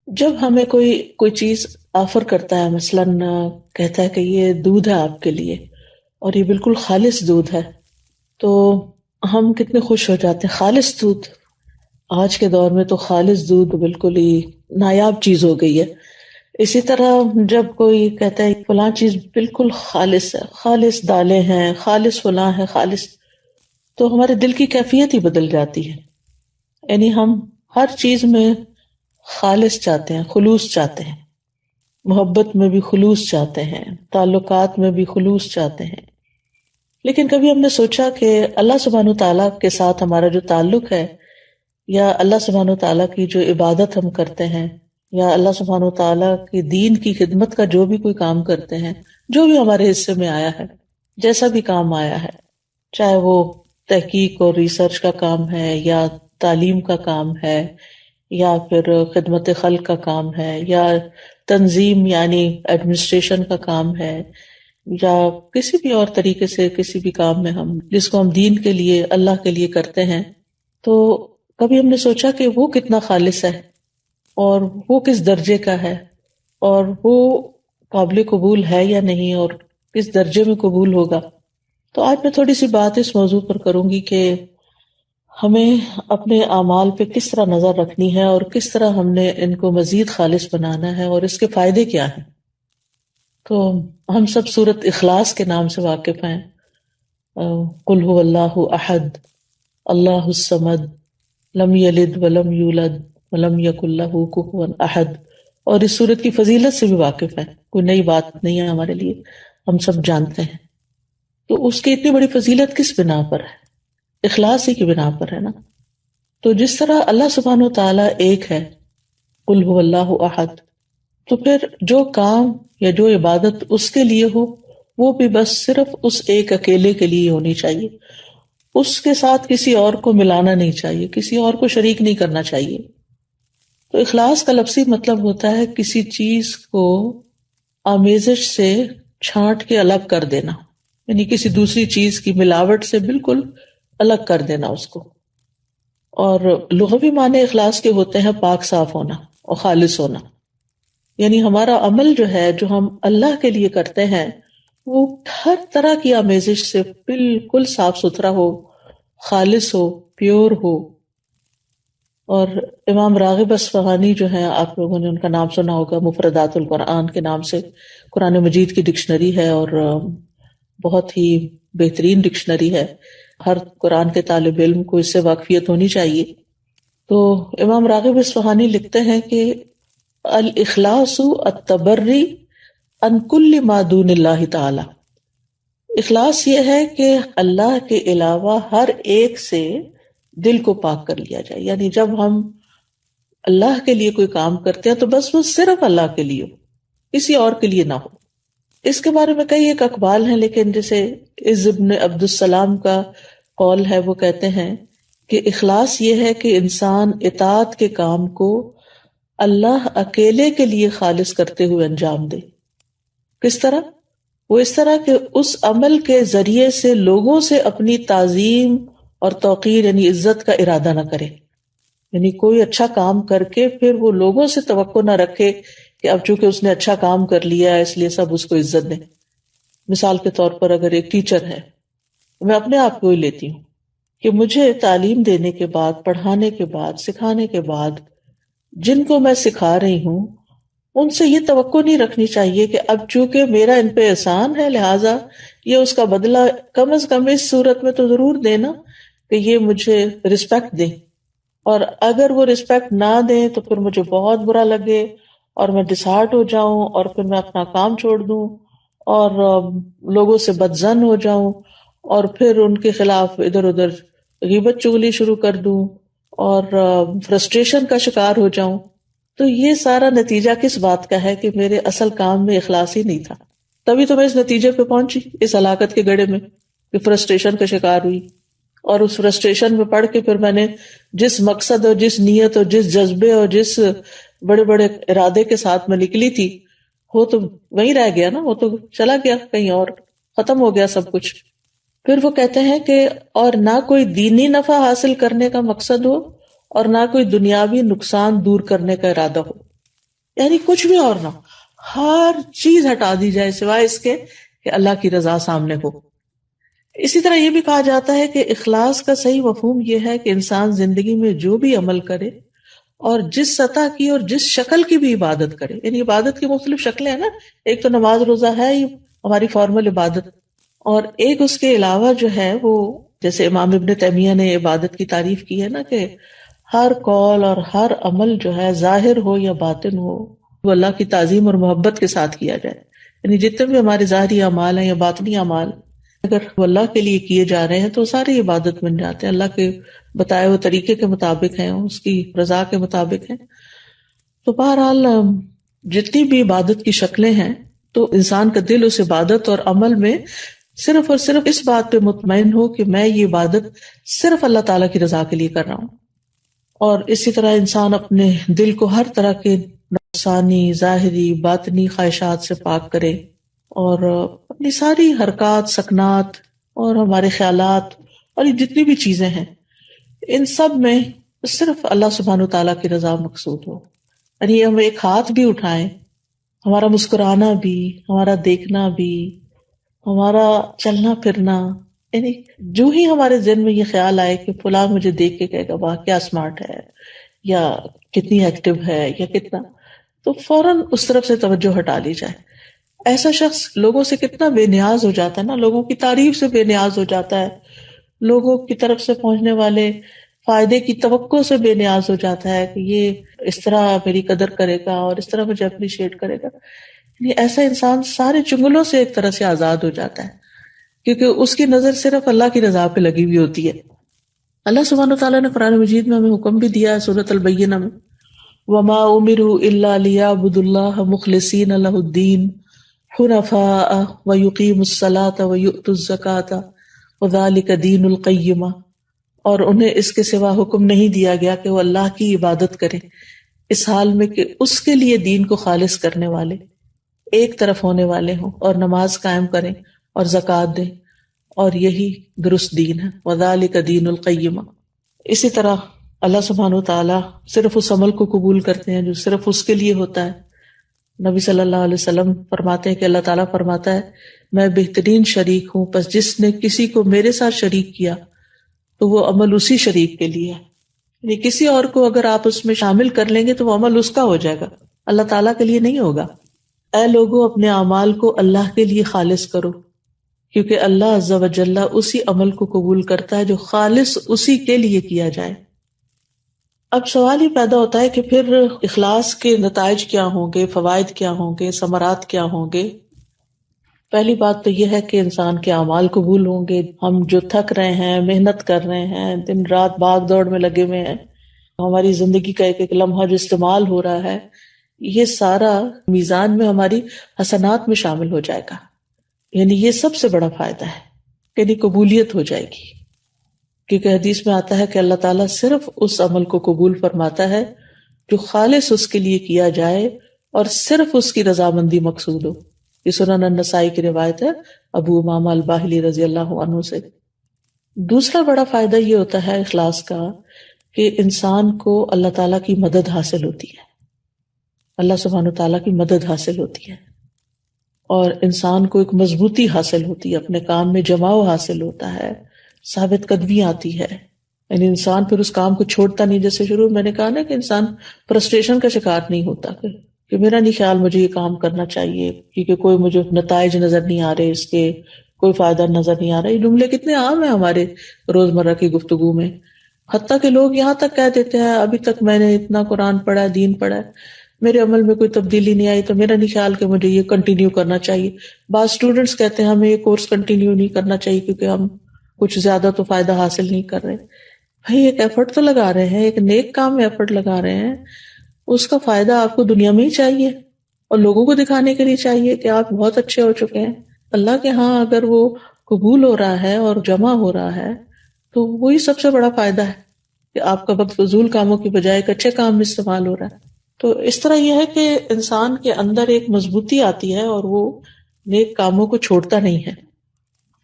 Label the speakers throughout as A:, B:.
A: جب ہمیں کوئی چیز آفر کرتا ہے، مثلاً کہتا ہے کہ یہ دودھ ہے آپ کے لیے اور یہ بالکل خالص دودھ ہے، تو ہم کتنے خوش ہو جاتے ہیں. خالص دودھ، آج کے دور میں تو خالص دودھ بالکل ہی نایاب چیز ہو گئی ہے. اسی طرح جب کوئی کہتا ہے فلاں چیز بالکل خالص ہے، خالص دالیں ہیں، خالص فلاں ہے، خالص، تو ہمارے دل کی کیفیت ہی بدل جاتی ہے. یعنی ہم ہر چیز میں خالص چاہتے ہیں، خلوص چاہتے ہیں، محبت میں بھی خلوص چاہتے ہیں، تعلقات میں بھی خلوص چاہتے ہیں. لیکن کبھی ہم نے سوچا کہ اللہ سبحانہ وتعالیٰ کے ساتھ ہمارا جو تعلق ہے، یا اللہ سبحانہ وتعالیٰ کی جو عبادت ہم کرتے ہیں، یا اللہ سبحانہ وتعالیٰ کی دین کی خدمت کا جو بھی کوئی کام کرتے ہیں، جو بھی ہمارے حصے میں آیا ہے، جیسا بھی کام آیا ہے، چاہے وہ تحقیق اور ریسرچ کا کام ہے، یا تعلیم کا کام ہے، یا پھر خدمت خلق کا کام ہے، یا تنظیم یعنی ایڈمنسٹریشن کا کام ہے، یا کسی بھی اور طریقے سے کسی بھی کام میں ہم جس کو ہم دین کے لیے، اللہ کے لیے کرتے ہیں، تو کبھی ہم نے سوچا کہ وہ کتنا خالص ہے اور وہ کس درجے کا ہے، اور وہ قابل قبول ہے یا نہیں، اور کس درجے میں قبول ہوگا. تو آج میں تھوڑی سی بات اس موضوع پر کروں گی کہ ہمیں اپنے اعمال پہ کس طرح نظر رکھنی ہے، اور کس طرح ہم نے ان کو مزید خالص بنانا ہے، اور اس کے فائدے کیا ہیں. تو ہم سب سورۃ اخلاص کے نام سے واقف ہیں. قل هو اللہ احد اللہ الصمد لم یلد ولم یولد ولم یکن لہ کفوا احد، اور اس سورت کی فضیلت سے بھی واقف ہیں. کوئی نئی بات نہیں ہے ہمارے لیے، ہم سب جانتے ہیں. تو اس کی اتنی بڑی فضیلت کس بنا پر ہے؟ اخلاص ہی کی بنا پر ہے نا. تو جس طرح اللہ سبحانہ وتعالیٰ ایک ہے، قل هو اللہ احد، تو پھر جو کام یا جو عبادت اس کے لیے ہو، وہ بھی بس صرف اس ایک اکیلے کے لیے ہونی چاہیے. اس کے ساتھ کسی اور کو ملانا نہیں چاہیے، کسی اور کو شریک نہیں کرنا چاہیے. تو اخلاص کا لفظی مطلب ہوتا ہے کسی چیز کو آمیزش سے چھانٹ کے الگ کر دینا، یعنی کسی دوسری چیز کی ملاوٹ سے بالکل الگ کر دینا اس کو. اور لغوی معنی اخلاص کے ہوتے ہیں پاک صاف ہونا اور خالص ہونا. یعنی ہمارا عمل جو ہے، جو ہم اللہ کے لیے کرتے ہیں، وہ ہر طرح کی آمیزش سے بالکل صاف ستھرا ہو، خالص ہو، پیور ہو. اور امام راغب اصفہانی جو ہیں، آپ لوگوں نے ان کا نام سنا ہوگا، مفردات القرآن کے نام سے قرآن مجید کی ڈکشنری ہے، اور بہت ہی بہترین ڈکشنری ہے. ہر قرآن کے طالب علم کو اس سے واقفیت ہونی چاہیے. تو امام راغب اصفہانی لکھتے ہیں کہ الاخلاص التبری عن کل ما دون اللہ تعالی. اخلاص یہ ہے کہ اللہ کے علاوہ ہر ایک سے دل کو پاک کر لیا جائے. یعنی جب ہم اللہ کے لیے کوئی کام کرتے ہیں تو بس وہ صرف اللہ کے لیے ہو، کسی اور کے لیے نہ ہو. اس کے بارے میں کئی ایک اقوال ہیں، لیکن جیسے عز ابن عبد السلام کا قول ہے، وہ کہتے ہیں کہ اخلاص یہ ہے کہ انسان اطاعت کے کام کو اللہ اکیلے کے لیے خالص کرتے ہوئے انجام دے. کس طرح؟ وہ اس طرح کہ اس عمل کے ذریعے سے لوگوں سے اپنی تعظیم اور توقیر یعنی عزت کا ارادہ نہ کرے. یعنی کوئی اچھا کام کر کے پھر وہ لوگوں سے توقع نہ رکھے کہ اب چونکہ اس نے اچھا کام کر لیا ہے اس لیے سب اس کو عزت دیں. مثال کے طور پر اگر ایک ٹیچر ہے، میں اپنے آپ کو ہی لیتی ہوں کہ مجھے تعلیم دینے کے بعد، پڑھانے کے بعد، سکھانے کے بعد جن کو میں سکھا رہی ہوں ان سے یہ توقع نہیں رکھنی چاہیے کہ اب چونکہ میرا ان پہ احسان ہے لہٰذا یہ اس کا بدلہ کم از کم اس صورت میں تو ضرور دینا کہ یہ مجھے رسپیکٹ دیں. اور اگر وہ رسپیکٹ نہ دیں تو پھر مجھے بہت برا لگے اور میں ڈسہارٹ ہو جاؤں، اور پھر میں اپنا کام چھوڑ دوں اور لوگوں سے بدظن ہو جاؤں، اور پھر ان کے خلاف ادھر ادھر غیبت چغلی شروع کر دوں اور فرسٹریشن کا شکار ہو جاؤں. تو یہ سارا نتیجہ کس بات کا ہے کہ میرے اصل کام میں اخلاص ہی نہیں تھا. تبھی تو میں اس نتیجے پہ پہنچی، اس ہلاکت کے گڑھے میں، کہ فرسٹریشن کا شکار ہوئی. اور اس فرسٹریشن میں پڑھ کے پھر میں نے جس مقصد اور جس نیت اور جس جذبے اور جس بڑے بڑے ارادے کے ساتھ میں نکلی تھی، وہ تو وہیں رہ گیا نا، وہ تو چلا گیا کہیں اور، ختم ہو گیا سب کچھ. پھر وہ کہتے ہیں کہ اور نہ کوئی دینی نفع حاصل کرنے کا مقصد ہو اور نہ کوئی دنیاوی نقصان دور کرنے کا ارادہ ہو. یعنی کچھ بھی اور نہ ہو، ہر چیز ہٹا دی جائے سوائے اس کے کہ اللہ کی رضا سامنے ہو۔ اسی طرح یہ بھی کہا جاتا ہے کہ اخلاص کا صحیح مفہوم یہ ہے کہ انسان زندگی میں جو بھی عمل کرے اور جس سطح کی اور جس شکل کی بھی عبادت کرے، یعنی عبادت کی مختلف شکلیں ہیں نا، ایک تو نماز روزہ ہے ہی ہماری فارمل عبادت، اور ایک اس کے علاوہ جو ہے وہ جیسے امام ابن تیمیہ نے عبادت کی تعریف کی ہے نا کہ ہر قول اور ہر عمل جو ہے ظاہر ہو یا باطن ہو وہ اللہ کی تعظیم اور محبت کے ساتھ کیا جائے، یعنی جتنے بھی ہمارے ظاہری اعمال ہیں یا باطنی اعمال اگر وہ اللہ کے لیے کیے جا رہے ہیں تو ساری عبادت بن جاتے ہیں، اللہ کے بتائے ہوئے طریقے کے مطابق ہیں، اس کی رضا کے مطابق ہیں۔ تو بہرحال جتنی بھی عبادت کی شکلیں ہیں تو انسان کا دل اس عبادت اور عمل میں صرف اور صرف اس بات پہ مطمئن ہو کہ میں یہ عبادت صرف اللہ تعالیٰ کی رضا کے لیے کر رہا ہوں، اور اسی طرح انسان اپنے دل کو ہر طرح کے نفسانی، ظاہری، باطنی خواہشات سے پاک کرے، اور اپنی ساری حرکات، سکنات اور ہمارے خیالات اور یہ جتنی بھی چیزیں ہیں ان سب میں صرف اللہ سبحانہ تعالیٰ کی رضا مقصود ہو۔ یعنی ہم ایک ہاتھ بھی اٹھائیں، ہمارا مسکرانا بھی، ہمارا دیکھنا بھی، ہمارا چلنا پھرنا، یعنی جو ہی ہمارے ذہن میں یہ خیال آئے کہ فلاں مجھے دیکھ کے کہے گا واہ کیا اسمارٹ ہے، یا کتنی ایکٹیو ہے، یا کتنا، تو فوراً اس طرف سے توجہ ہٹا لی جائے۔ ایسا شخص لوگوں سے کتنا بے نیاز ہو جاتا ہے نا، لوگوں کی تعریف سے بے نیاز ہو جاتا ہے، لوگوں کی طرف سے پہنچنے والے فائدے کی توقع سے بے نیاز ہو جاتا ہے کہ یہ اس طرح میری قدر کرے گا اور اس طرح مجھے اپریشیٹ کرے گا۔ یعنی ایسا انسان سارے چنگلوں سے ایک طرح سے آزاد ہو جاتا ہے، کیونکہ اس کی نظر صرف اللہ کی رضا پہ لگی ہوئی ہوتی ہے۔ اللہ سبحانہ تعالیٰ نے قرآن مجید میں ہمیں حکم بھی دیا ہے سورۃ البینہ میں، وَمَا أُمِرُوا إِلَّا لِيَعْبُدُوا اللَّهَ مُخْلِصِينَ لَهُ الدِّينَ حُنَفَاءَ وَيُقِيمُوا الصَّلَاةَ وَيُؤْتُوا الزَّكَاةَ وَذَلِكَ دِينُ الْقَيِّمَةِ، اور انہیں اس کے سوا حکم نہیں دیا گیا کہ وہ اللہ کی عبادت کریں اس حال میں کہ اس کے لیے دین کو خالص کرنے والے، ایک طرف ہونے والے ہوں، اور نماز قائم کریں اور زکوٰۃ دیں، اور یہی درست دین ہے، وَذَلِكَ دِينُ الْقَيِّمَةِ۔ اسی طرح اللہ سبحانہ وتعالیٰ صرف اس عمل کو قبول کرتے ہیں جو صرف اس کے لیے ہوتا ہے۔ نبی صلی اللہ علیہ وسلم فرماتے ہیں کہ اللہ تعالیٰ فرماتا ہے میں بہترین شریک ہوں، پس جس نے کسی کو میرے ساتھ شریک کیا تو وہ عمل اسی شریک کے لیے ہے، یعنی کسی اور کو اگر آپ اس میں شامل کر لیں گے تو وہ عمل اس کا ہو جائے گا، اللہ تعالیٰ کے لیے نہیں ہوگا۔ اے لوگوں اپنے اعمال کو اللہ کے لیے خالص کرو، کیونکہ اللہ عز و جل اسی عمل کو قبول کرتا ہے جو خالص اسی کے لیے کیا جائے۔ اب سوال یہ پیدا ہوتا ہے کہ پھر اخلاص کے نتائج کیا ہوں گے، فوائد کیا ہوں گے، ثمرات کیا ہوں گے؟ پہلی بات تو یہ ہے کہ انسان کے اعمال قبول ہوں گے۔ ہم جو تھک رہے ہیں، محنت کر رہے ہیں، دن رات بھاگ دوڑ میں لگے ہوئے ہیں، ہماری زندگی کا ایک ایک لمحہ جو استعمال ہو رہا ہے، یہ سارا میزان میں ہماری حسنات میں شامل ہو جائے گا، یعنی یہ سب سے بڑا فائدہ ہے، یعنی قبولیت ہو جائے گی، کیونکہ حدیث میں آتا ہے کہ اللہ تعالیٰ صرف اس عمل کو قبول فرماتا ہے جو خالص اس کے لیے کیا جائے اور صرف اس کی رضامندی مقصود ہو۔ یہ سنن النسائی کی روایت ہے ابو امامہ الباہلی رضی اللہ عنہ سے۔ دوسرا بڑا فائدہ یہ ہوتا ہے اخلاص کا کہ انسان کو اللہ تعالیٰ کی مدد حاصل ہوتی ہے، اللہ سبحانہ تعالیٰ کی مدد حاصل ہوتی ہے، اور انسان کو ایک مضبوطی حاصل ہوتی ہے، اپنے کام میں جماؤ حاصل ہوتا ہے، ثابت قدمی آتی ہے، یعنی انسان پھر اس کام کو چھوڑتا نہیں۔ جیسے شروع میں نے کہا نا کہ انسان فرسٹریشن کا شکار نہیں ہوتا کہ میرا نہیں خیال مجھے یہ کام کرنا چاہیے کیونکہ کوئی مجھے نتائج نظر نہیں آ رہے، اس کے کوئی فائدہ نظر نہیں آ رہا۔ یہ جملے کتنے عام ہیں ہمارے روزمرہ کی گفتگو میں، حتیٰ کہ لوگ یہاں تک کہہ دیتے ہیں ابھی تک میں نے اتنا قرآن پڑھا ہے، دین پڑھا ہے، میرے عمل میں کوئی تبدیلی نہیں آئی، تو میرا نہیں خیال کہ مجھے یہ کنٹینیو کرنا چاہیے۔ بعض اسٹوڈنٹس کہتے ہیں ہمیں یہ کورس کنٹینیو نہیں کرنا چاہیے کیونکہ ہم کچھ زیادہ تو فائدہ حاصل نہیں کر رہے۔ بھائی ایک ایفرٹ تو لگا رہے ہیں، ایک نیک کام میں ایفرٹ لگا رہے ہیں، اس کا فائدہ آپ کو دنیا میں ہی چاہیے اور لوگوں کو دکھانے کے لیے چاہیے کہ آپ بہت اچھے ہو چکے ہیں۔ اللہ کے ہاں اگر وہ قبول ہو رہا ہے اور جمع ہو رہا ہے تو وہی سب سے بڑا فائدہ ہے کہ آپ کا وقت فضول کاموں کی بجائے ایک اچھے کام میں استعمال ہو رہا ہے۔ تو اس طرح یہ ہے کہ انسان کے اندر ایک مضبوطی آتی ہے اور وہ نیک کاموں کو چھوڑتا نہیں ہے،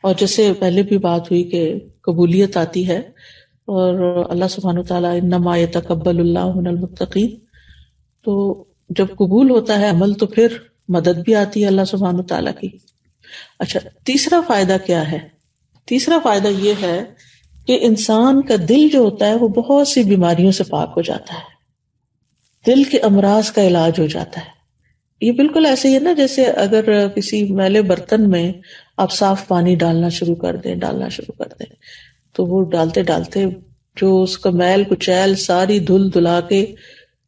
A: اور جیسے پہلے بھی بات ہوئی کہ قبولیت آتی ہے، اور اللہ سبحانہ وتعالیٰ انما یتقبل اللہ من المتقین، تو جب قبول ہوتا ہے عمل تو پھر مدد بھی آتی ہے اللہ سبحانہ تعالیٰ کی. اچھا، تیسرا فائدہ کیا ہے؟ تیسرا فائدہ یہ ہے کہ انسان کا دل جو ہوتا ہے وہ بہت سی بیماریوں سے پاک ہو جاتا ہے. دل کے امراض کا علاج ہو جاتا ہے. یہ بالکل ایسے ہی ہے نا جیسے اگر کسی میلے برتن میں آپ صاف پانی ڈالنا شروع کر دیں تو وہ ڈالتے ڈالتے جو اس کا میل کچیل ساری دھل دھلا کے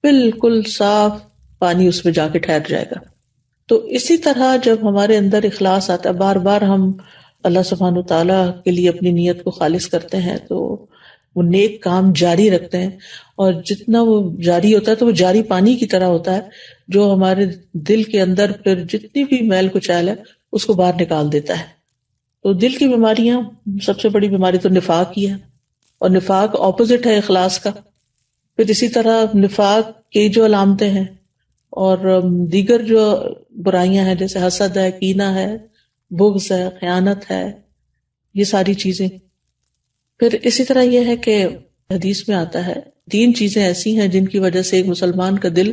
A: بالکل صاف پانی اس میں جا کے ٹھہر جائے گا. تو اسی طرح جب ہمارے اندر اخلاص آتا ہے، بار بار ہم اللہ سبحانہ تعالیٰ کے لیے اپنی نیت کو خالص کرتے ہیں تو وہ نیک کام جاری رکھتے ہیں، اور جتنا وہ جاری ہوتا ہے تو وہ جاری پانی کی طرح ہوتا ہے جو ہمارے دل کے اندر پھر جتنی بھی میل کچیل ہے اس کو باہر نکال دیتا ہے. تو دل کی بیماریاں، سب سے بڑی بیماری تو نفاق ہی ہے، اور نفاق اپوزٹ ہے اخلاص کا. پھر اسی طرح نفاق کی جو علامتیں ہیں اور دیگر جو برائیاں ہیں جیسے حسد ہے، کینہ ہے، بغض ہے، خیانت ہے، یہ ساری چیزیں. پھر اسی طرح یہ ہے کہ حدیث میں آتا ہے 3 چیزیں ایسی ہیں جن کی وجہ سے ایک مسلمان کا دل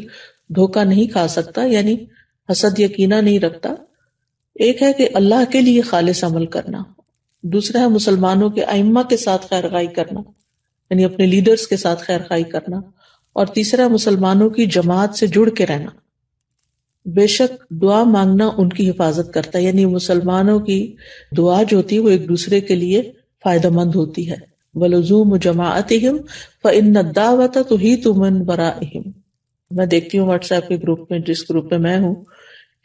A: دھوکہ نہیں کھا سکتا، یعنی حسد یا کینہ نہیں رکھتا. ایک ہے کہ اللہ کے لیے خالص عمل کرنا، دوسرا ہے مسلمانوں کے ائمہ کے ساتھ خیر خواہی کرنا، یعنی اپنے لیڈرز کے ساتھ خیر خواہی کرنا، اور تیسرا مسلمانوں کی جماعت سے جڑ کے رہنا. بے شک دعا مانگنا ان کی حفاظت کرتا ہے، یعنی مسلمانوں کی دعا جو ہوتی ہے وہ ایک دوسرے کے لیے فائدہ مند ہوتی ہے. وَلُزُومُ جَمَاعَتِهِمْ فَإِنَّ الدَّعْوَةَ تُحِيطُ مِنْ وَرَائِهِمْ. میں دیکھتی ہوں واٹس ایپ کے گروپ میں، جس گروپ میں ہوں،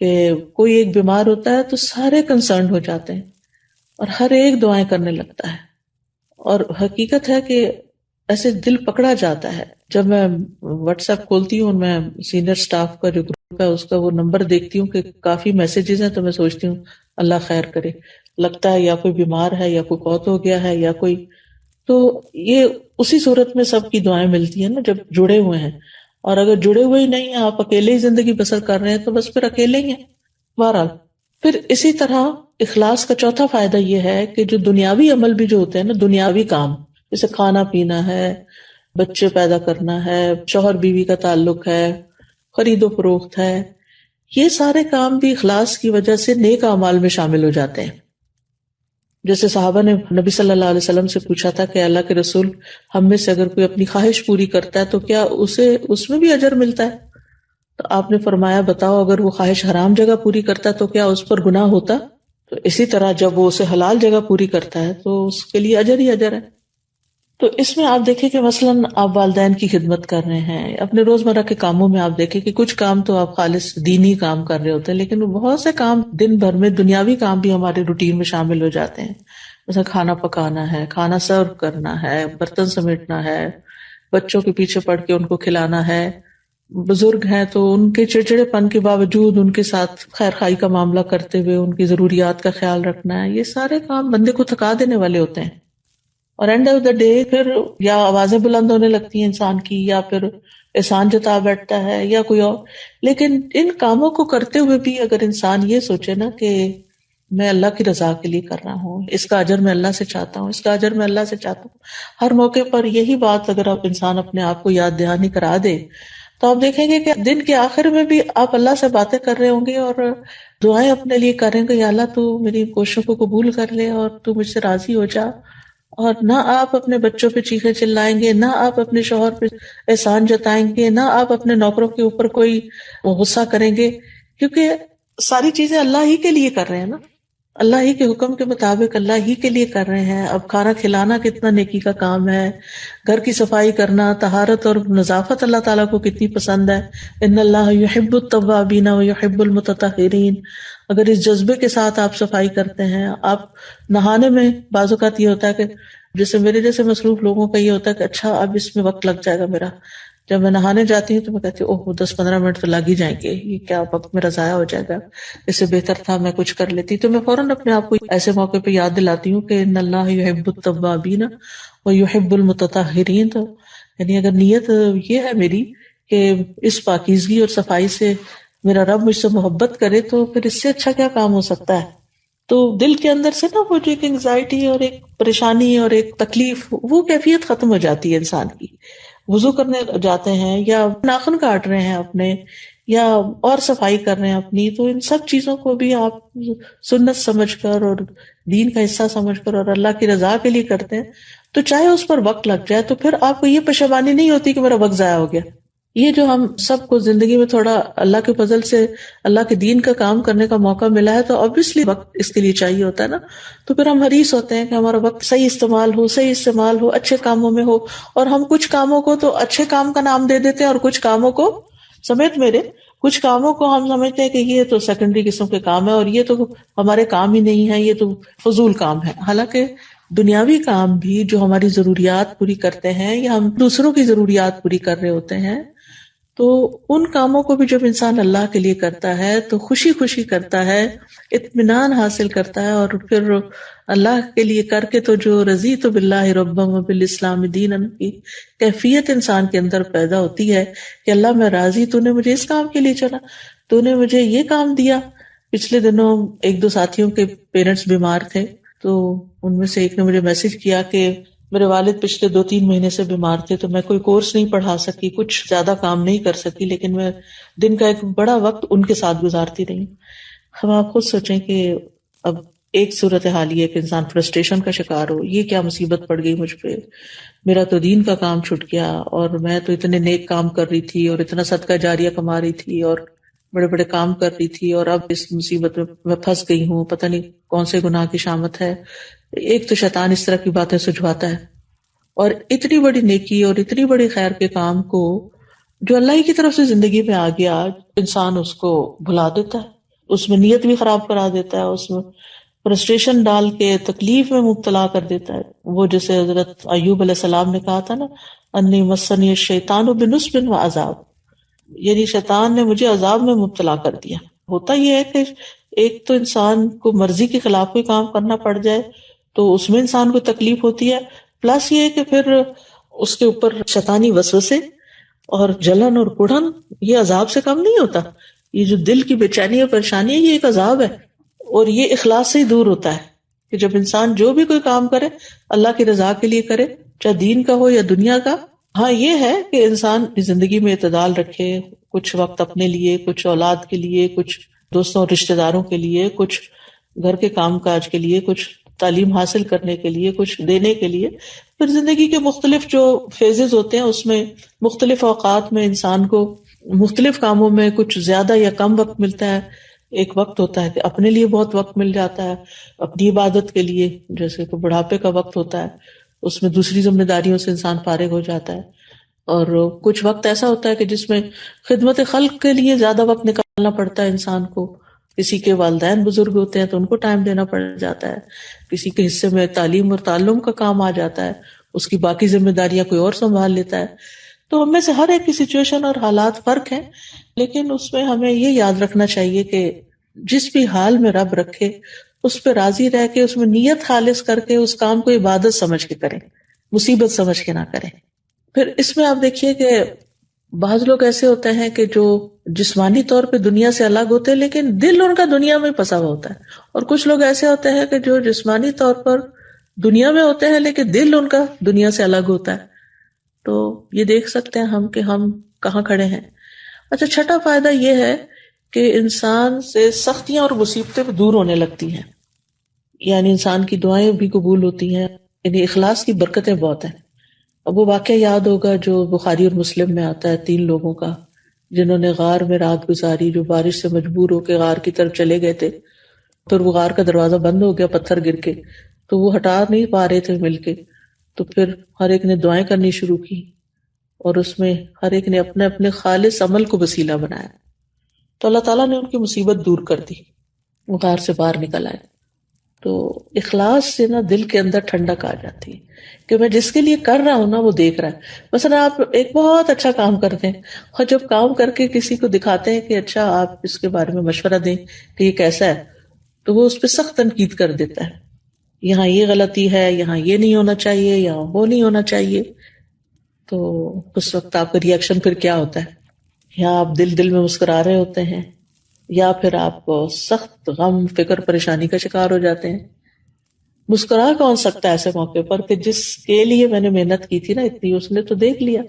A: کہ کوئی ایک بیمار ہوتا ہے تو سارے کنسرن ہو جاتے ہیں اور ہر ایک دعائیں کرنے لگتا ہے. اور حقیقت ہے کہ ایسے دل پکڑا جاتا ہے. جب میں واٹس ایپ کھولتی ہوں، میں سینئر سٹاف کا جو گروپ ہے اس کا وہ نمبر دیکھتی ہوں کہ کافی میسیجز ہیں، تو میں سوچتی ہوں اللہ خیر کرے. لگتا ہے یا کوئی بیمار ہے یا کوئی فوت ہو گیا ہے یا کوئی، تو یہ اسی صورت میں سب کی دعائیں ملتی ہیں نا جب جڑے ہوئے ہیں. اور اگر جڑے ہوئے ہی نہیں ہیں، آپ اکیلے ہی زندگی بسر کر رہے ہیں، تو بس پھر اکیلے ہی ہیں بہرحال. پھر اسی طرح اخلاص کا چوتھا فائدہ یہ ہے کہ جو دنیاوی عمل بھی جو ہوتے ہیں نا، دنیاوی کام جیسے کھانا پینا ہے، بچے پیدا کرنا ہے، شوہر بیوی کا تعلق ہے، خرید و فروخت ہے، یہ سارے کام بھی اخلاص کی وجہ سے نیک اعمال میں شامل ہو جاتے ہیں. جیسے صحابہ نے نبی صلی اللہ علیہ وسلم سے پوچھا تھا کہ اللہ کے رسول، ہم میں سے اگر کوئی اپنی خواہش پوری کرتا ہے تو کیا اسے اس میں بھی اجر ملتا ہے؟ تو آپ نے فرمایا بتاؤ، اگر وہ خواہش حرام جگہ پوری کرتا ہے تو کیا اس پر گناہ ہوتا؟ تو اسی طرح جب وہ اسے حلال جگہ پوری کرتا ہے تو اس کے لیے اجر ہی اجر ہے. تو اس میں آپ دیکھیں کہ مثلاً آپ والدین کی خدمت کر رہے ہیں، اپنے روزمرہ کے کاموں میں آپ دیکھیں کہ کچھ کام تو آپ خالص دینی کام کر رہے ہوتے ہیں، لیکن بہت سے کام دن بھر میں دنیاوی کام بھی ہمارے روٹین میں شامل ہو جاتے ہیں. مثلا کھانا پکانا ہے، کھانا سرو کرنا ہے، برتن سمیٹنا ہے، بچوں کے پیچھے پڑ کے ان کو کھلانا ہے. بزرگ ہیں تو ان کے چڑچڑے پن کے باوجود ان کے ساتھ خیر خواہی کا معاملہ کرتے ہوئے ان کی ضروریات کا خیال رکھنا ہے. یہ سارے کام بندے کو تھکا دینے والے ہوتے ہیں، اور اینڈ آف دا ڈے پھر یا آوازیں بلند ہونے لگتی ہیں انسان کی، یا پھر احسان جتا بیٹھتا ہے یا کوئی اور. لیکن ان کاموں کو کرتے ہوئے بھی اگر انسان یہ سوچے نا کہ میں اللہ کی رضا کے لیے کر رہا ہوں، اس کا اجر میں اللہ سے چاہتا ہوں، اس کا اجر میں اللہ سے چاہتا ہوں، ہر موقع پر یہی بات اگر آپ انسان اپنے آپ کو یاد دہانی کرا دے تو آپ دیکھیں گے کہ دن کے آخر میں بھی آپ اللہ سے باتیں کر رہے ہوں گے اور دعائیں اپنے لیے کر رہے ہوں گے، یا اللہ تو میری کوششوں کو قبول کر لے اور تو مجھ سے راضی ہو جا. اور نہ آپ اپنے بچوں پہ چیخیں چلائیں گے، نہ آپ اپنے شوہر پہ احسان جتائیں گے، نہ آپ اپنے نوکروں کے اوپر کوئی غصہ کریں گے، کیونکہ ساری چیزیں اللہ ہی کے لیے کر رہے ہیں نا، اللہ ہی کے حکم کے مطابق اللہ ہی کے لیے کر رہے ہیں. اب کھانا کھلانا کتنا نیکی کا کام ہے، گھر کی صفائی کرنا، طہارت اور نظافت اللہ تعالیٰ کو کتنی پسند ہے. ان اللہ یحب التوابین ویحب المتطہرین. اگر اس جذبے کے ساتھ آپ صفائی کرتے ہیں، آپ نہانے میں بعض اوقات یہ ہوتا ہے کہ جیسے میرے جیسے مصروف لوگوں کا یہ ہوتا ہے کہ اچھا اب اس میں وقت لگ جائے گا میرا. جب میں نہانے جاتی ہوں تو میں کہتی ہوں اوہ 10-15 منٹ تو لگ ہی جائیں گے، یہ کیا وقت میرا ضائع ہو جائے گا، اس سے بہتر تھا میں کچھ کر لیتی. تو میں فوراً اپنے آپ کو ایسے موقع پہ یاد دلاتی ہوں کہ ان اللہ یحب التوابین ویحب المتطہرین. تو یعنی اگر نیت یہ ہے میری کہ اس پاکیزگی اور صفائی سے میرا رب مجھ سے محبت کرے تو پھر اس سے اچھا کیا کام ہو سکتا ہے. تو دل کے اندر سے نا وہ جو ایک انگزائٹی اور ایک پریشانی اور ایک تکلیف، وہ کیفیت ختم ہو جاتی ہے انسان کی. وضو کرنے جاتے ہیں یا ناخن کاٹ رہے ہیں اپنے یا اور صفائی کر رہے ہیں اپنی، تو ان سب چیزوں کو بھی آپ سنت سمجھ کر اور دین کا حصہ سمجھ کر اور اللہ کی رضا کے لیے کرتے ہیں، تو چاہے اس پر وقت لگ جائے تو پھر آپ کو یہ پشیمانی نہیں ہوتی کہ میرا وقت ضائع ہو گیا. یہ جو ہم سب کو زندگی میں تھوڑا اللہ کے فضل سے اللہ کے دین کا کام کرنے کا موقع ملا ہے، تو obviously وقت اس کے لیے چاہیے ہوتا ہے نا. تو پھر ہم حریص ہوتے ہیں کہ ہمارا وقت صحیح استعمال ہو، اچھے کاموں میں ہو. اور ہم کچھ کاموں کو تو اچھے کام کا نام دے دیتے ہیں، اور کچھ کاموں کو سمیت میرے کچھ کاموں کو ہم سمجھتے ہیں کہ یہ تو سیکنڈری قسم کے کام ہے اور یہ تو ہمارے کام ہی نہیں ہے، یہ تو فضول کام ہے. حالانکہ دنیاوی کام بھی جو ہماری ضروریات پوری کرتے ہیں یا ہم دوسروں کی ضروریات پوری کر رہے ہوتے ہیں، تو ان کاموں کو بھی جب انسان اللہ کے لیے کرتا ہے تو خوشی خوشی کرتا ہے، اطمینان حاصل کرتا ہے. اور پھر اللہ کے لیے کر کے تو جو رضیت باللہ ربا وبالاسلام دینا کی کیفیت انسان کے اندر پیدا ہوتی ہے کہ اللہ میں راضی، تو نے مجھے اس کام کے لیے چلا، تو نے مجھے یہ کام دیا. پچھلے دنوں ایک دو ساتھیوں کے پیرنٹس بیمار تھے، تو ان میں سے ایک نے مجھے میسج کیا کہ میرے والد پچھلے 2-3 مہینے سے بیمار تھے، تو میں کوئی کورس نہیں پڑھا سکی، کچھ زیادہ کام نہیں کر سکی، لیکن میں دن کا ایک بڑا وقت ان کے ساتھ گزارتی رہی. ہم آپ خود سوچیں کہ اب ایک صورتحال یہ کہ انسان فرسٹریشن کا شکار ہو، یہ کیا مصیبت پڑ گئی مجھ پہ، میرا تو دین کا کام چھوٹ گیا، اور میں تو اتنے نیک کام کر رہی تھی اور اتنا صدقہ جاریہ کما رہی تھی اور بڑے بڑے کام کر رہی تھی، اور اب اس مصیبت میں پھنس گئی ہوں، پتہ نہیں کون سے گناہ کی شامت ہے. ایک تو شیطان اس طرح کی باتیں سجھواتا ہے، اور اتنی بڑی نیکی اور اتنی بڑی خیر کے کام کو جو اللہ ہی کی طرف سے زندگی میں آ گیا، انسان اس کو بھلا دیتا ہے، اس میں نیت بھی خراب کرا دیتا ہے، اس میں فرسٹریشن ڈال کے تکلیف میں مبتلا کر دیتا ہے. وہ جیسے حضرت ایوب علیہ السلام نے کہا تھا نا، انی مسنی الشیطان بنصب وعذاب، یعنی شیطان نے مجھے عذاب میں مبتلا کر دیا. ہوتا یہ ہے کہ ایک تو انسان کو مرضی کے خلاف کوئی کام کرنا پڑ جائے تو اس میں انسان کو تکلیف ہوتی ہے، پلس یہ کہ پھر اس کے اوپر شیطانی وسوسے اور جلن اور کڑھن، یہ عذاب سے کم نہیں ہوتا. یہ جو دل کی بے چینی اور پریشانی ہے، یہ ایک عذاب ہے، اور یہ اخلاص سے ہی دور ہوتا ہے کہ جب انسان جو بھی کوئی کام کرے اللہ کی رضا کے لیے کرے، چاہے دین کا ہو یا دنیا کا. ہاں یہ ہے کہ انسان زندگی میں اعتدال رکھے، کچھ وقت اپنے لیے، کچھ اولاد کے لیے، کچھ دوستوں اور رشتہ داروں کے لیے، کچھ گھر کے کام کاج کے لیے، کچھ تعلیم حاصل کرنے کے لیے، کچھ دینے کے لیے. پھر زندگی کے مختلف جو فیزز ہوتے ہیں اس میں مختلف اوقات میں انسان کو مختلف کاموں میں کچھ زیادہ یا کم وقت ملتا ہے. ایک وقت ہوتا ہے کہ اپنے لیے بہت وقت مل جاتا ہے، اپنی عبادت کے لیے، جیسے کہ بڑھاپے کا وقت ہوتا ہے، اس میں دوسری ذمہ داریوں سے انسان فارغ ہو جاتا ہے. اور کچھ وقت ایسا ہوتا ہے کہ جس میں خدمت خلق کے لیے زیادہ وقت نکالنا پڑتا ہے انسان کو. کسی کے والدین بزرگ ہوتے ہیں تو ان کو ٹائم دینا پڑ جاتا ہے، کسی کے حصے میں تعلیم اور تعلم کا کام آ جاتا ہے، اس کی باقی ذمہ داریاں کوئی اور سنبھال لیتا ہے. تو ہم میں سے ہر ایک کی سچویشن اور حالات فرق ہیں، لیکن اس میں ہمیں یہ یاد رکھنا چاہیے کہ جس بھی حال میں رب رکھے اس پہ راضی رہ کے، اس میں نیت خالص کر کے اس کام کو عبادت سمجھ کے کریں، مصیبت سمجھ کے نہ کریں. پھر اس میں آپ دیکھیے کہ بعض لوگ ایسے ہوتے ہیں کہ جو جسمانی طور پہ دنیا سے الگ ہوتے ہیں لیکن دل ان کا دنیا میں پھنسا ہوا ہوتا ہے، اور کچھ لوگ ایسے ہوتے ہیں کہ جو جسمانی طور پر دنیا میں ہوتے ہیں لیکن دل ان کا دنیا سے الگ ہوتا ہے. تو یہ دیکھ سکتے ہیں ہم کہ ہم کہاں کھڑے ہیں. اچھا، چھٹا فائدہ یہ ہے کہ انسان سے سختیاں اور مصیبتیں دور ہونے لگتی ہیں، یعنی انسان کی دعائیں بھی قبول ہوتی ہیں، یعنی اخلاص کی برکتیں بہت ہیں. اب وہ واقعہ یاد ہوگا جو بخاری اور مسلم میں آتا ہے، 3 لوگوں کا جنہوں نے غار میں رات گزاری، جو بارش سے مجبور ہو کے غار کی طرف چلے گئے تھے. پھر وہ غار کا دروازہ بند ہو گیا پتھر گر کے، تو وہ ہٹا نہیں پا رہے تھے مل کے، تو پھر ہر ایک نے دعائیں کرنی شروع کی، اور اس میں ہر ایک نے اپنے اپنے خالص عمل کو وسیلہ بنایا، تو اللہ تعالیٰ نے ان کی مصیبت دور کر دی، وہ غار سے باہر نکل آئے. تو اخلاص سے نا دل کے اندر ٹھنڈک آ جاتی ہے کہ میں جس کے لیے کر رہا ہوں نا وہ دیکھ رہا ہے. مثلا آپ ایک بہت اچھا کام کرتے ہیں، اور جب کام کر کے کسی کو دکھاتے ہیں کہ اچھا آپ اس کے بارے میں مشورہ دیں کہ یہ کیسا ہے، تو وہ اس پہ سخت تنقید کر دیتا ہے، یہاں یہ غلطی ہے، یہاں یہ نہیں ہونا چاہیے، یہاں وہ نہیں ہونا چاہیے. تو اس وقت آپ کا ری ایکشن پھر کیا ہوتا ہے؟ یا آپ دل میں مسکرا رہے ہوتے ہیں، یا پھر آپ سخت غم، فکر، پریشانی کا شکار ہو جاتے ہیں. مسکرا کون سکتا ہے ایسے موقع پر کہ جس کے لیے میں نے محنت کی تھی نا اتنی، اس نے تو دیکھ لیا،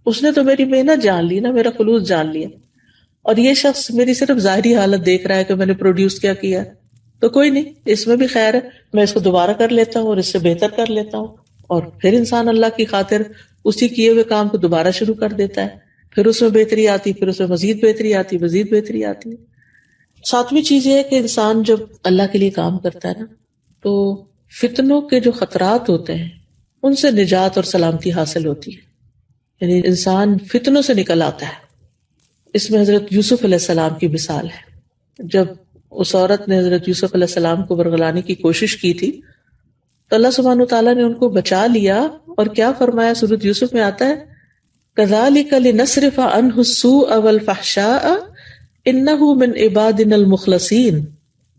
A: اس نے تو میری محنت جان لی نا، میرا خلوص جان لیا. اور یہ شخص میری صرف ظاہری حالت دیکھ رہا ہے کہ میں نے پروڈیوس کیا ہے، تو کوئی نہیں، اس میں بھی خیر ہے، میں اس کو دوبارہ کر لیتا ہوں اور اس سے بہتر کر لیتا ہوں. اور پھر انسان اللہ کی خاطر اسی کیے ہوئے کام کو دوبارہ شروع کر دیتا ہے، پھر اس میں بہتری آتی، پھر اس میں مزید بہتری آتی، مزید بہتری آتی. ساتویں چیز یہ ہے کہ انسان جب اللہ کے لیے کام کرتا ہے نا، تو فتنوں کے جو خطرات ہوتے ہیں ان سے نجات اور سلامتی حاصل ہوتی ہے. یعنی انسان فتنوں سے نکل آتا ہے. اس میں حضرت یوسف علیہ السلام کی مثال ہے. جب اس عورت نے حضرت یوسف علیہ السلام کو برگلانے کی کوشش کی تھی تو اللہ سبحانہ وتعالیٰ نے ان کو بچا لیا، اور کیا فرمایا؟ سورۃ یوسف میں آتا ہے كَذَلِكَ لِنَصْرِفَ عَنْهُ السُّوءَ وَالْفَحْشَاءَ إِنَّهُ مِنْ عِبَادِنَا الْمُخْلَصِينَ.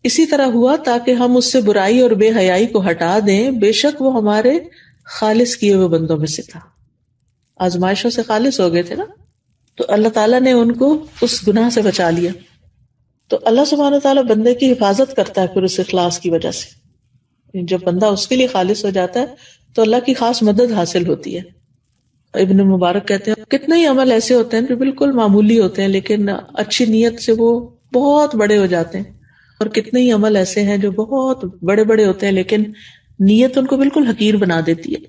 A: اسی طرح ہوا تاکہ ہم اس سے برائی اور بے حیائی کو ہٹا دیں، بے شک وہ ہمارے خالص کیے ہوئے بندوں میں سے تھا. آزمائشوں سے خالص ہو گئے تھے نا، تو اللہ تعالیٰ نے ان کو اس گناہ سے بچا لیا. تو اللہ سبحانہ تعالیٰ بندے کی حفاظت کرتا ہے پھر اس اخلاص کی وجہ سے. جب بندہ اس کے لیے خالص ہو جاتا ہے تو اللہ کی خاص مدد حاصل ہوتی ہے. ابن مبارک کہتے ہیں کتنے ہی عمل ایسے ہوتے ہیں جو بالکل معمولی ہوتے ہیں لیکن اچھی نیت سے وہ بہت بڑے ہو جاتے ہیں، اور کتنے ہی عمل ایسے ہیں جو بہت بڑے بڑے ہوتے ہیں لیکن نیت ان کو بالکل حقیر بنا دیتی ہے.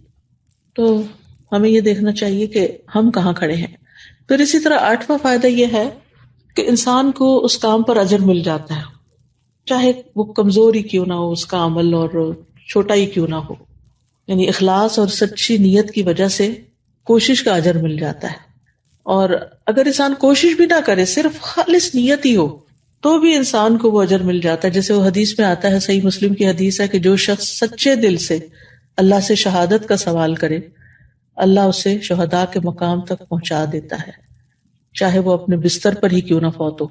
A: تو ہمیں یہ دیکھنا چاہیے کہ ہم کہاں کھڑے ہیں. پھر اسی طرح 8واں فائدہ یہ ہے کہ انسان کو اس کام پر اجر مل جاتا ہے، چاہے وہ کمزور ہی کیوں نہ ہو اس کا عمل اور چھوٹا ہی کیوں نہ ہو. یعنی اخلاص اور سچی نیت کی وجہ سے کوشش کا اجر مل جاتا ہے. اور اگر انسان کوشش بھی نہ کرے، صرف خالص نیت ہی ہو، تو بھی انسان کو وہ اجر مل جاتا ہے. جیسے وہ حدیث میں آتا ہے، صحیح مسلم کی حدیث ہے کہ جو شخص سچے دل سے اللہ سے شہادت کا سوال کرے، اللہ اسے شہداء کے مقام تک پہنچا دیتا ہے، چاہے وہ اپنے بستر پر ہی کیوں نہ فوت ہو.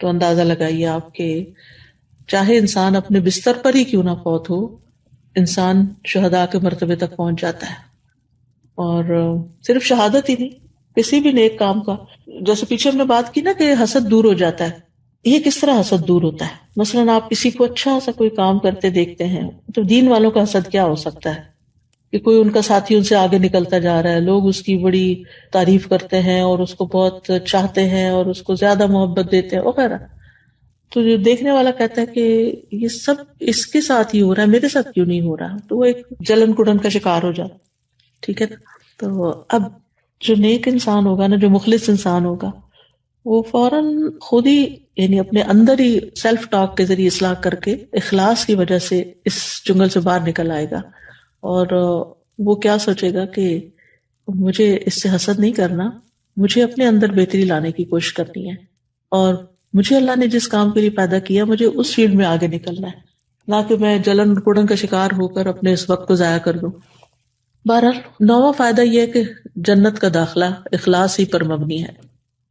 A: تو اندازہ لگائیے آپ کہ چاہے انسان اپنے بستر پر ہی کیوں نہ فوت ہو، انسان شہداء کے مرتبے تک پہنچ جاتا ہے. اور صرف شہادت ہی نہیں، کسی بھی نیک کام کا، جیسے پیچھے ہم نے بات کی نا کہ حسد دور ہو جاتا ہے. یہ کس طرح حسد دور ہوتا ہے؟ مثلاً آپ کسی کو اچھا سا کوئی کام کرتے دیکھتے ہیں، تو دین والوں کا حسد کیا ہو سکتا ہے کہ کوئی ان کا ساتھی ان سے آگے نکلتا جا رہا ہے، لوگ اس کی بڑی تعریف کرتے ہیں اور اس کو بہت چاہتے ہیں اور اس کو زیادہ محبت دیتے ہیں وغیرہ. تو جو دیکھنے والا کہتا ہے کہ یہ سب اس کے ساتھ ہی ہو رہا ہے، میرے ساتھ کیوں نہیں ہو رہا؟ تو وہ ایک جلن کڑن کا شکار ہو جاتا. ٹھیک ہے نا؟ تو اب جو نیک انسان ہوگا نا، جو مخلص انسان ہوگا، وہ فوراً خود ہی یعنی اپنے اندر ہی سیلف ٹاک کے ذریعے اصلاح کر کے اخلاص کی وجہ سے اس جنگل سے باہر نکل آئے گا. اور وہ کیا سوچے گا کہ مجھے اس سے حسد نہیں کرنا، مجھے اپنے اندر بہتری لانے کی کوشش کرنی ہے، اور مجھے اللہ نے جس کام کے لیے پیدا کیا مجھے اس فیلڈ میں آگے نکلنا ہے، نہ کہ میں جلن کڑن کا شکار ہو کر اپنے اس وقت کو ضائع کر دوں. بہرحال 9واں فائدہ یہ ہے کہ جنت کا داخلہ اخلاص ہی پر مبنی ہے.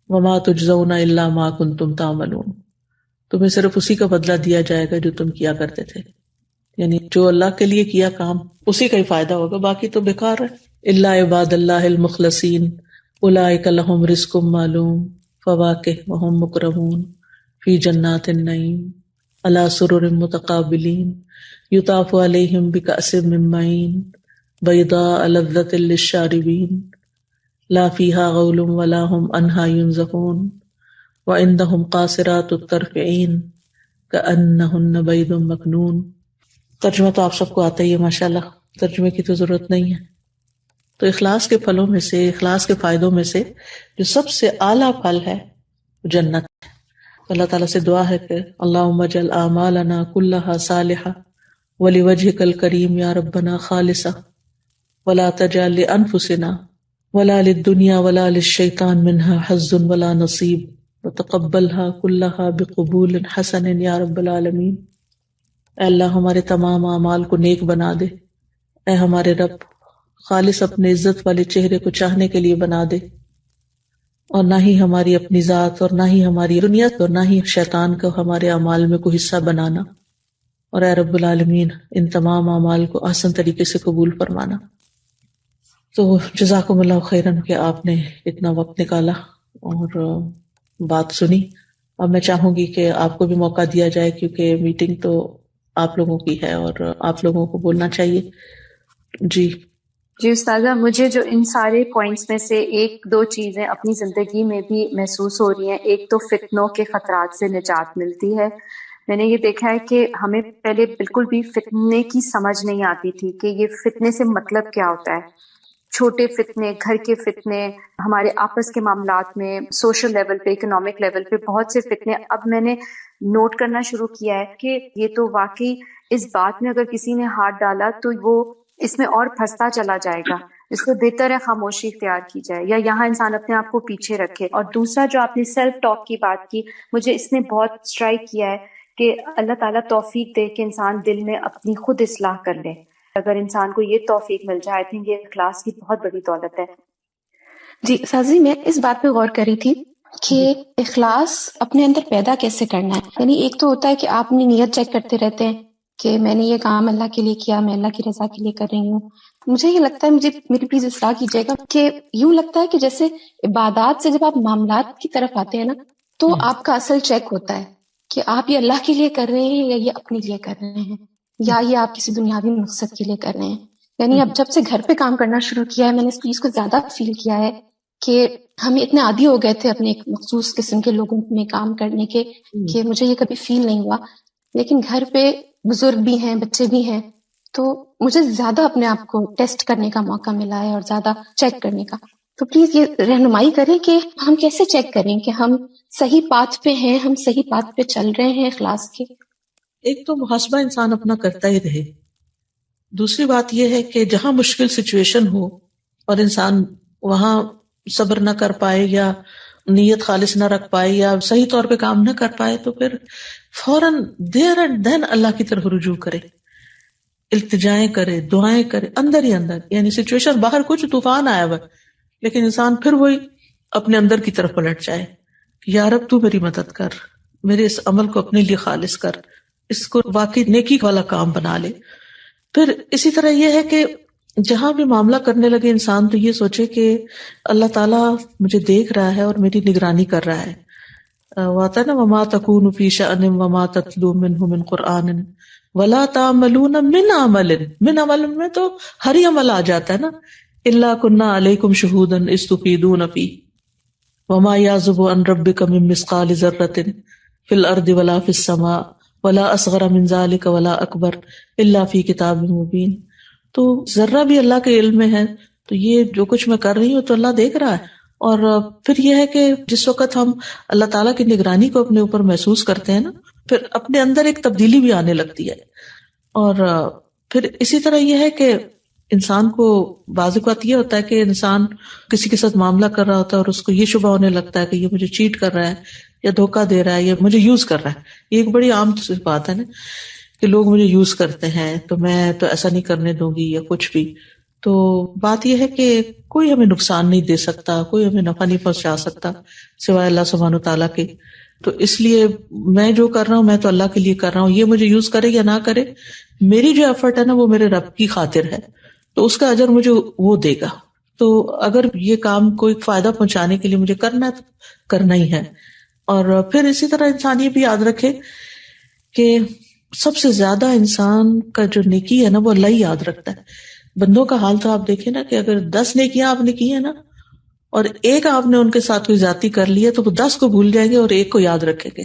A: وما تجزون الا ما کنتم تعملون. تمہیں صرف اسی کا بدلہ دیا جائے گا جو تم کیا کرتے تھے. یعنی جو اللہ کے لیے کیا کام اسی کا ہی فائدہ ہوگا، باقی تو بیکار ہے. الا عباد اللہ المخلصین اولئک لہم رزق معلوم فواکہ وہم مکرمون فی جنات النعیم علی سرر متقابلین یطاف علیہم بکأس من معین بیضاء لذۃ للشاربین لا فیہا غول ولا ہم عنہا ینزفون وعندہم قاصرات الطرف عین کأنہن بیض مکنون. ترجمہ تو آپ سب کو آتا ہی ہے ماشاءاللہ، ترجمے کی تو ضرورت نہیں ہے. تو اخلاص کے پھلوں میں سے، اخلاص کے فائدوں میں سے جو سب سے اعلیٰ پھل ہے جنت ہے. اللہ تعالیٰ سے دعا ہے کہ اللہم اجعل اعمالنا کلھا صالحہ ولوجہک الکریم یا ربنا خالصہ ولا تجعل لانفسنا ولا للدنیا ولا للشیطان منها حظ ولا نصیب وتقبلها کلھا بقبول حسن یا رب العالمین. اے اللہ ہمارے تمام اعمال کو نیک بنا دے، اے ہمارے رب خالص اپنے عزت والے چہرے کو چاہنے کے لیے بنا دے، اور نہ ہی ہماری اپنی ذات اور نہ ہی ہماری دنیا اور نہ ہی شیطان کو ہمارے اعمال میں کوئی حصہ بنانا، اور اے رب العالمین ان تمام اعمال کو آسان طریقے سے قبول فرمانا. تو جزاکم اللہ خیرن کہ آپ نے اتنا وقت نکالا اور بات سنی. اب میں چاہوں گی کہ آپ کو بھی موقع دیا جائے، کیونکہ میٹنگ تو آپ لوگوں کی ہے اور آپ لوگوں کو بولنا چاہیے. جی
B: جی استاذہ، مجھے جو ان سارے پوائنٹس میں سے ایک دو چیزیں اپنی زندگی میں بھی محسوس ہو رہی ہیں. ایک تو فتنوں کے خطرات سے نجات ملتی ہے. میں نے یہ دیکھا ہے کہ ہمیں پہلے بالکل بھی فتنے کی سمجھ نہیں آتی تھی کہ یہ فتنے سے مطلب کیا ہوتا ہے. چھوٹے فتنے، گھر کے فتنے، ہمارے آپس کے معاملات میں، سوشل لیول پہ، اکنامک لیول پہ بہت سے فتنے. اب میں نے نوٹ کرنا شروع کیا ہے کہ یہ تو واقعی اس بات میں اگر کسی نے ہاتھ ڈالا تو وہ اس میں اور پھنستا چلا جائے گا. اس کو بہتر ہے خاموشی اختیار کی جائے یا یہاں انسان اپنے آپ کو پیچھے رکھے. اور دوسرا جو آپ نے سیلف ٹاک کی بات کی، مجھے اس نے بہت اسٹرائک کیا ہے کہ اللہ تعالیٰ توفیق دے کہ انسان دل میں اپنی خود اصلاح کر لے. اگر انسان کو یہ توفیق مل جائے، آئی تھنک یہ کلاس کی بہت بڑی دولت ہے.
C: جی سازی، میں اس بات پہ غور کر رہی تھی کہ اخلاص اپنے اندر پیدا کیسے کرنا ہے. یعنی ایک تو ہوتا ہے کہ آپ اپنی نیت چیک کرتے رہتے ہیں کہ میں نے یہ کام اللہ کے لیے کیا، میں اللہ کی رضا کے لیے کر رہی ہوں. مجھے یہ لگتا ہے، مجھے میری پلیز اصلاح کیجیے گا، کہ یوں لگتا ہے کہ جیسے عبادات سے جب آپ معاملات کی طرف آتے ہیں نا، تو آپ کا اصل چیک ہوتا ہے کہ آپ یہ اللہ کے لیے کر رہے ہیں یا یہ اپنے لیے کر رہے ہیں، یا یہ آپ کسی دنیاوی مقصد کے لیے کر رہے ہیں. یعنی اب جب سے گھر پہ کام کرنا شروع کیا ہے، میں نے اس چیز کو زیادہ فیل کیا ہے کہ ہم اتنے عادی ہو گئے تھے اپنے ایک مخصوص قسم کے لوگوں میں کام کرنے کے کہ مجھے یہ کبھی فیل نہیں ہوا. لیکن گھر پہ بزرگ بھی ہیں، بچے بھی ہیں، تو مجھے زیادہ اپنے آپ کو ٹیسٹ کرنے کا موقع ملا ہے اور زیادہ چیک کرنے کا. تو پلیز یہ رہنمائی کریں کہ ہم کیسے چیک کریں کہ ہم صحیح پاتھ پہ ہیں، ہم صحیح پاتھ پہ چل رہے ہیں اخلاص کے.
A: ایک تو محاسبہ انسان اپنا کرتا ہی رہے. دوسری بات یہ ہے کہ جہاں مشکل سچویشن ہو اور انسان وہاں صبر نہ کر پائے یا نیت خالص نہ رکھ پائے یا صحیح طور پہ کام نہ کر پائے، تو پھر فوراً دیر اینڈ دین اللہ کی طرف رجوع کرے، التجائیں کرے، دعائیں کرے اندر ہی اندر. یعنی سچویشن باہر کچھ طوفان آیا ہوا لیکن انسان پھر وہی اپنے اندر کی طرف پلٹ جائے کہ یا رب تو میری مدد کر، میرے اس عمل کو اپنے لیے خالص کر، اس کو واقعی نیکی والا کام بنا لے. پھر اسی طرح یہ ہے کہ جہاں بھی معاملہ کرنے لگے انسان تو یہ سوچے کہ اللہ تعالیٰ مجھے دیکھ رہا ہے اور میری نگرانی کر رہا ہے. وہ آتا ہے نا، وما تکون فی شأن وما تتلو منہ من قرآن ولا تعملون من عمل. من عمل میں تو ہر ہی عمل آ جاتا ہے نا. الا کنا علیکم شہودا اذ تفیضون فیہ وما یعزب عن ربک من مثقال ذرۃ فی الارض ولا فی السماء ولا اصغر من ذلک ولا اکبر الا فی کتاب مبین. تو ذرہ بھی اللہ کے علم میں ہے، تو یہ جو کچھ میں کر رہی ہوں تو اللہ دیکھ رہا ہے. اور پھر یہ ہے کہ جس وقت ہم اللہ تعالیٰ کی نگرانی کو اپنے اوپر محسوس کرتے ہیں نا، پھر اپنے اندر ایک تبدیلی بھی آنے لگتی ہے. اور پھر اسی طرح یہ ہے کہ انسان کو بعض اوقات یہ ہوتا ہے کہ انسان کسی کے ساتھ معاملہ کر رہا ہوتا ہے اور اس کو یہ شبہ ہونے لگتا ہے کہ یہ مجھے چیٹ کر رہا ہے یا دھوکہ دے رہا ہے یا مجھے یوز کر رہا ہے. یہ ایک بڑی عام بات ہے نا کہ لوگ مجھے یوز کرتے ہیں تو میں تو ایسا نہیں کرنے دوں گی یا کچھ بھی. تو بات یہ ہے کہ کوئی ہمیں نقصان نہیں دے سکتا، کوئی ہمیں نفع نہیں پہنچا سکتا سوائے اللہ سبحانہ وتعالیٰ کے. تو اس لیے میں جو کر رہا ہوں میں تو اللہ کے لیے کر رہا ہوں. یہ مجھے یوز کرے یا نہ کرے، میری جو ایفرٹ ہے نا وہ میرے رب کی خاطر ہے، تو اس کا اجر مجھے وہ دے گا. تو اگر یہ کام کوئی فائدہ پہنچانے کے لیے مجھے کرنا ہے تو کرنا ہی ہے. اور پھر اسی طرح انسان یہ بھی یاد رکھے کہ سب سے زیادہ انسان کا جو نیکی ہے نا وہ اللہ ہی یاد رکھتا ہے. بندوں کا حال تو آپ دیکھیں نا کہ اگر 10 نیکیاں آپ نے کی ہیں نا اور ایک آپ نے ان کے ساتھ کوئی زیادتی کر لی ہے تو وہ 10 کو بھول جائیں گے اور ایک کو یاد رکھیں گے.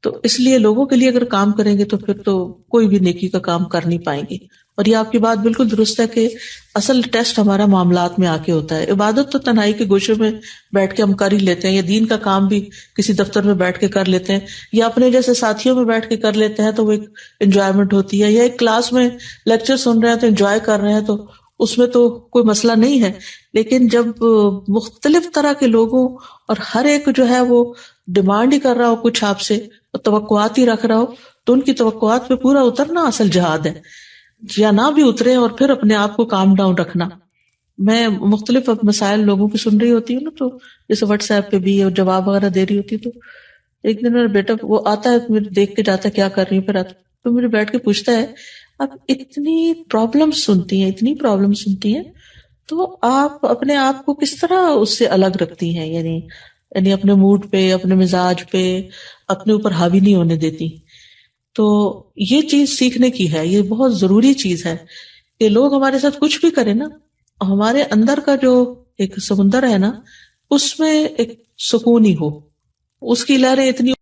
A: تو اس لیے لوگوں کے لیے اگر کام کریں گے تو پھر تو کوئی بھی نیکی کا کام کر نہیں پائیں گے. اور یہ آپ کی بات بالکل درست ہے کہ اصل ٹیسٹ ہمارا معاملات میں آ کے ہوتا ہے. عبادت تو تنہائی کے گوشے میں بیٹھ کے ہم کر ہی لیتے ہیں، یا دین کا کام بھی کسی دفتر میں بیٹھ کے کر لیتے ہیں، یا اپنے جیسے ساتھیوں میں بیٹھ کے کر لیتے ہیں تو وہ ایک انجوائمنٹ ہوتی ہے، یا ایک کلاس میں لیکچر سن رہے ہیں تو انجوائے کر رہے ہیں تو اس میں تو کوئی مسئلہ نہیں ہے. لیکن جب مختلف طرح کے لوگوں اور ہر ایک جو ہے وہ ڈیمانڈ ہی کر رہا ہو کچھ آپ سے اور توقعات ہی رکھ رہا ہو تو ان کی توقعات پہ پورا اترنا اصل جہاد ہے، یا نہ بھی اترے اور پھر اپنے آپ کو کام ڈاؤن رکھنا. میں مختلف مسائل لوگوں کی سن رہی ہوتی ہوں نا، تو جیسے واٹس ایپ پہ بھی جواب وغیرہ دے رہی ہوتی، تو ایک دن میرا بیٹا وہ آتا ہے میرے دیکھ کے جاتا ہے کیا کر رہی ہوں، پھر آتا تو مجھے بیٹھ کے پوچھتا ہے آپ اتنی پرابلم سنتی ہیں تو آپ اپنے آپ کو کس طرح اس سے الگ رکھتی ہیں، یعنی اپنے موڈ پہ، اپنے مزاج پہ، اپنے اوپر حاوی نہیں ہونے دیتی. تو یہ چیز سیکھنے کی ہے، یہ بہت ضروری چیز ہے کہ لوگ ہمارے ساتھ کچھ بھی کریں نا ہمارے اندر کا جو ایک سمندر ہے نا، اس میں ایک سکون ہی ہو، اس کی لہریں اتنی